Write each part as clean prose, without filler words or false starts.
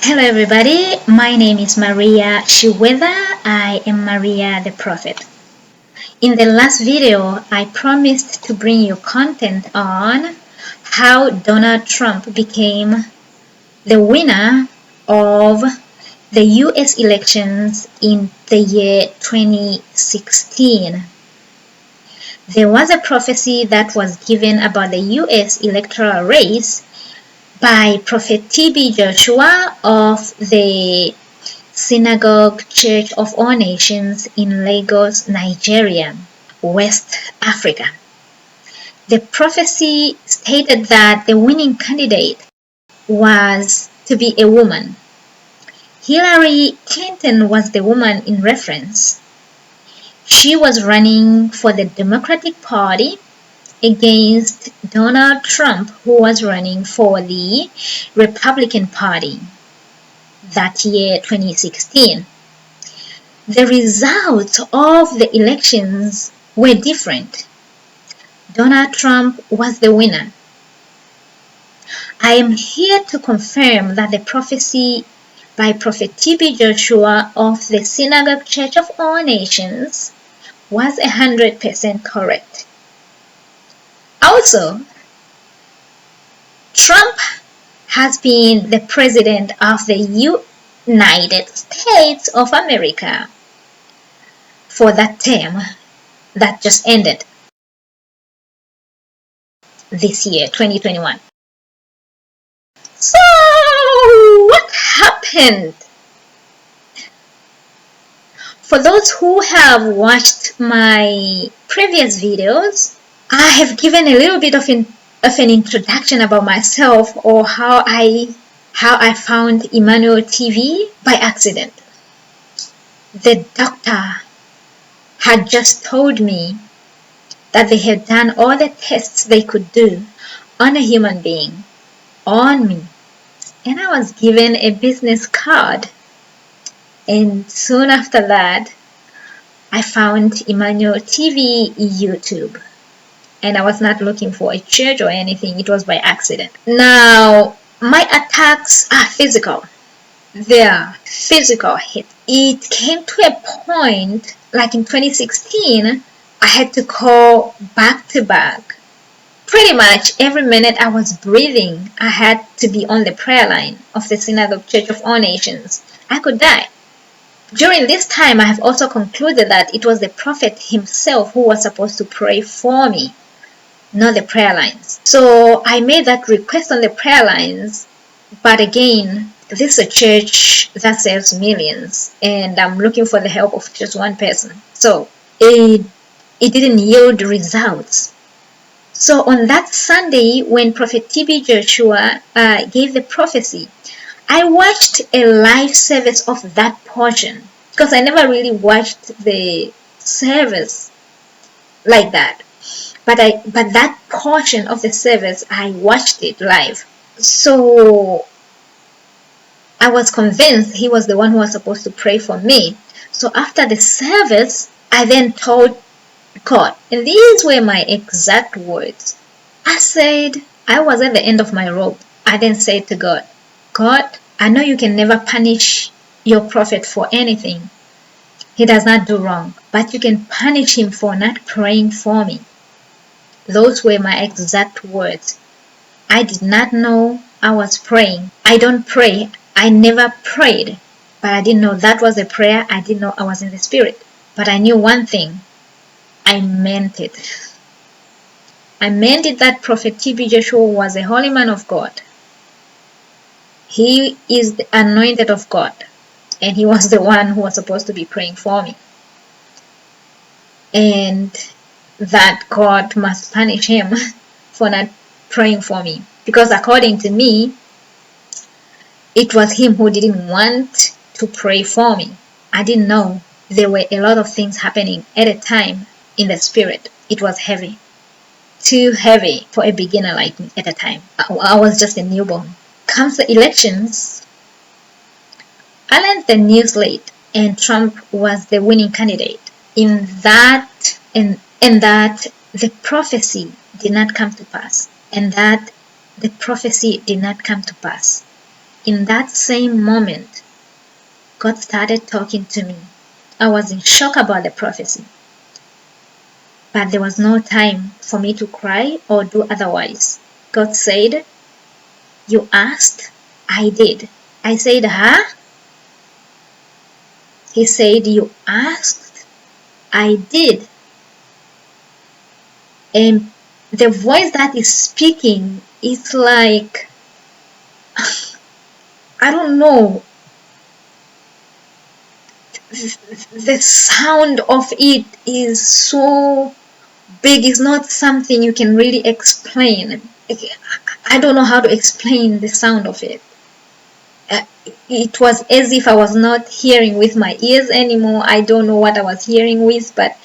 Hello everybody, my name is Maria Shiweda. I am Maria the Prophet. In the last video, I promised to bring you content on how Donald Trump became the winner of the US elections in the year 2016. There was a prophecy that was given about the US electoral race by Prophet T.B. Joshua of the Synagogue Church of All Nations in Lagos, Nigeria, West Africa. The prophecy stated that the winning candidate was to be a woman. Hillary Clinton was the woman in reference. She was running for the Democratic Party against Donald Trump, who was running for the Republican Party that year 2016. The results of the elections were different. Donald Trump was the winner. I am here to confirm that the prophecy by Prophet T.B. Joshua of the Synagogue Church of All Nations was 100% correct. Also, Trump has been the president of the United States of America for that term that just ended this year, 2021. So, what happened? For those who have watched my previous videos, I have given a little bit of an introduction about myself, or how I found Emmanuel TV by accident. The doctor had just told me that they had done all the tests they could do on a human being, on me, and I was given a business card. And soon after that, I found Emmanuel TV YouTube. And I was not looking for a church or anything, it was by accident. Now, my attacks are physical. They are physical hits. It came to a point, like in 2016, I had to call back to back. Pretty much every minute I was breathing, I had to be on the prayer line of the Synagogue Church of All Nations. I could die. During this time, I have also concluded that it was the prophet himself who was supposed to pray for me, not the prayer lines. So I made that request on the prayer lines, but again, this is a church that serves millions, and I'm looking for the help of just one person. So it didn't yield results. So on that Sunday, when Prophet T.B. Joshua gave the prophecy, I watched a live service of that portion, because I never really watched the service like that. But that portion of the service, I watched it live. So I was convinced he was the one who was supposed to pray for me. So after the service, I then told God, and these were my exact words. I said, I was at the end of my rope. I then said to God, God, I know you can never punish your prophet for anything. He does not do wrong, but you can punish him for not praying for me. Those were my exact words. I did not know I was praying. I don't pray. I never prayed. But I didn't know that was a prayer. I didn't know I was in the spirit. But I knew one thing. I meant it. I meant it that Prophet T.B. Joshua was a holy man of God. He is the anointed of God. And he was the one who was supposed to be praying for me. And that God must punish him for not praying for me. Because according to me, it was him who didn't want to pray for me. I didn't know there were a lot of things happening at a time in the spirit. It was heavy. Too heavy for a beginner like me at a time. I was just a newborn. Comes the elections, I learned the news late, and Trump was the winning candidate. In that the prophecy did not come to pass, and that the prophecy did not come to pass. in that same moment, God started talking to me. I was in shock about the prophecy, but there was no time for me to cry or do otherwise. God said, "You asked, I did." I said, "Huh?" He said, "You asked, I did." And the voice that is speaking, it's like, I don't know, the sound of it is so big. It's not something you can really explain. I don't know how to explain the sound of it. It was as if I was not hearing with my ears anymore. I don't know what I was hearing with, but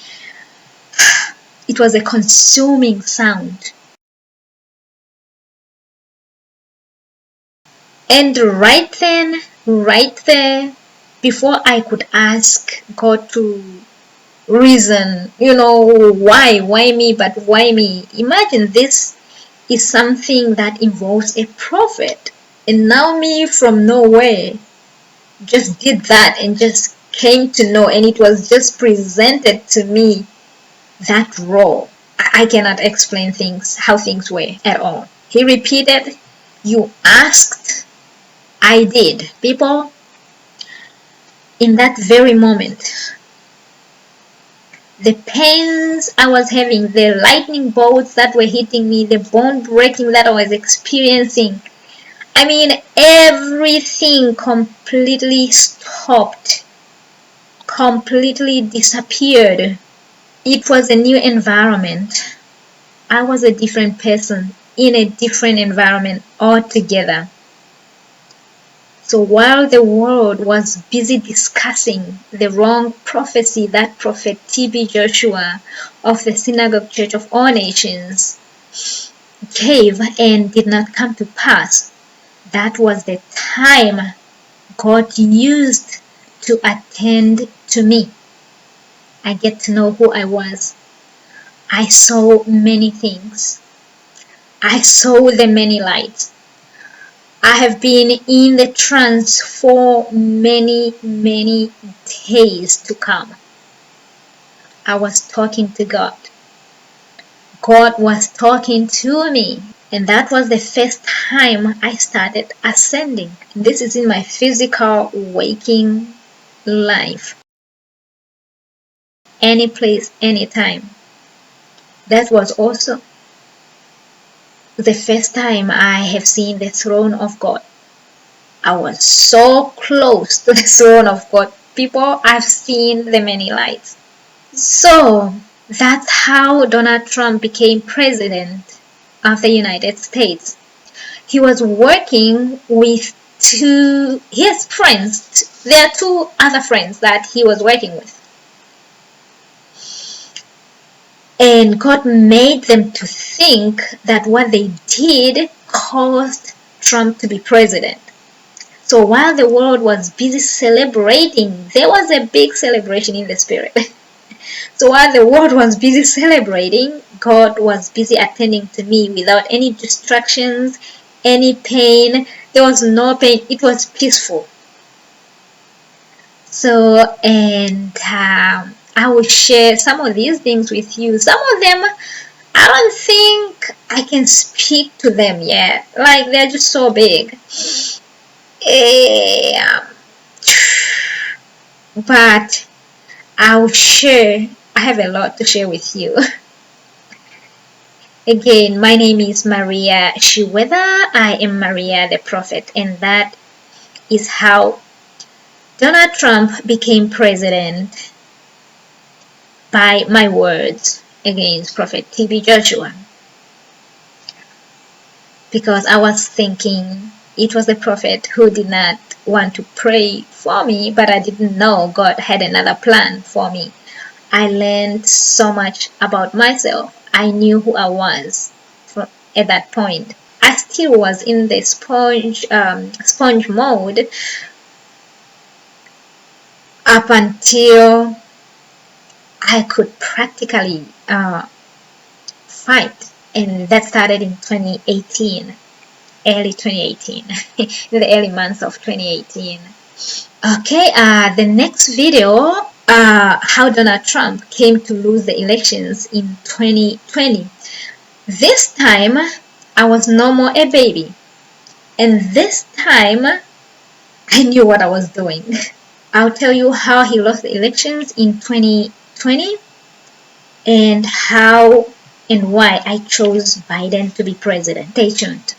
it was a consuming sound. And right then, right there, before I could ask God to reason, why me, but why me? Imagine this is something that involves a prophet. And now me from nowhere just did that and just came to know, and it was just presented to me that raw. I cannot explain how things were at all. He repeated, "You asked, I did." People, in that very moment, the pains I was having, the lightning bolts that were hitting me, the bone breaking that I was experiencing, I mean, everything completely stopped, completely disappeared. It was a new environment. I was a different person in a different environment altogether. So while the world was busy discussing the wrong prophecy that Prophet T.B. Joshua of the Synagogue Church of All Nations gave and did not come to pass, that was the time God used to attend to me. I get to know who I was. I saw many things. I saw the many lights. I have been in the trance for many, many days to come. I was talking to God. God was talking to me. And that was the first time I started ascending. This is in my physical waking life. Any place, anytime. That was also the first time I have seen the throne of God. I was so close to the throne of God. People, I've seen the many lights. So that's how Donald Trump became president of the United States. He was working with his friends. There are two other friends that he was working with. And God made them to think that what they did caused Trump to be president. So while the world was busy celebrating, there was a big celebration in the spirit. So while the world was busy celebrating, God was busy attending to me without any distractions, any pain. There was no pain. It was peaceful. So, and I will share some of these things with you. Some of them, I don't think I can speak to them yet. Like, they're just so big. But I'll share. I have a lot to share with you. Again, my name is Maria Shiweda. I am Maria the Prophet, and that is how Donald Trump became president, by my words against Prophet T.B. Joshua. Because I was thinking it was the prophet who did not want to pray for me, but I didn't know God had another plan for me. I learned so much about myself. I knew who I was at that point. I still was in the sponge mode up until I could practically fight, and that started in 2018. early 2018, in the early months of 2018. Okay, the next video, how Donald Trump came to lose the elections in 2020. This time, I was no more a baby. And this time, I knew what I was doing. I'll tell you how he lost the elections in 2020 and how and why I chose Biden to be president. Stay tuned.